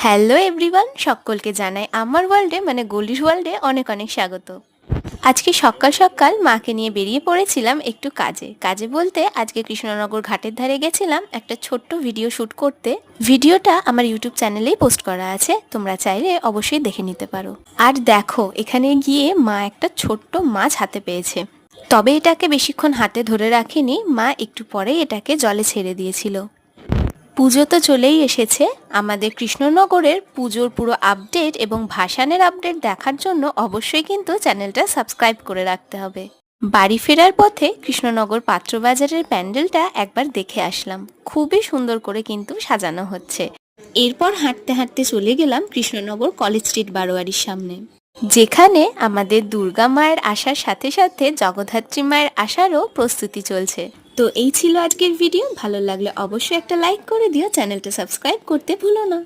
Hello everyone, সকলকে জানাই আমার ওয়ার্ল্ডে মানে গলির ওয়ার্ল্ডে অনেক অনেক স্বাগত। আজকে সকাল সকাল মাকে নিয়ে বেরিয়ে পড়েছিলাম একটু কাজে বলতে আজকে কৃষ্ণনগর ঘাটের ধারে গেছিলাম একটা ছোট্ট ভিডিও শ্যুট করতে। ভিডিওটা আমার ইউটিউব চ্যানেলেই পোস্ট করা আছে, তোমরা চাইলে অবশ্যই দেখে নিতে পারো। আর দেখো, এখানে গিয়ে মা একটা ছোট্ট মাছ হাতে পেয়েছে, তবে এটাকে বেশিক্ষণ হাতে ধরে রাখেনি, মা একটু পরেই এটাকে জলে ছেড়ে দিয়েছিল। পুজো তো চলেই এসেছে, আমাদের কৃষ্ণনগরের পুজোর পুরো আপডেট এবং ভাসানের আপডেট দেখার জন্য অবশ্যই কিন্তু চ্যানেলটা সাবস্ক্রাইব করে রাখতে হবে। বাড়ি ফেরার পথে কৃষ্ণনগর পাত্রবাজারের প্যান্ডেলটা একবার দেখে আসলাম, খুবই সুন্দর করে কিন্তু সাজানো হচ্ছে। এরপর হাঁটতে হাঁটতে চলে গেলাম কৃষ্ণনগর কলেজ স্ট্রিট বারোয়ারির সামনে, যেখানে আমাদের দুর্গা মায়ের আসার সাথে সাথে জগদ্ধাত্রী মায়ের আসারও প্রস্তুতি চলছে। তো এই ছিল আজকের ভিডিও, ভালো লাগলে অবশ্যই একটা লাইক করে দিও, চ্যানেলটা সাবস্ক্রাইব করতে ভুলো না।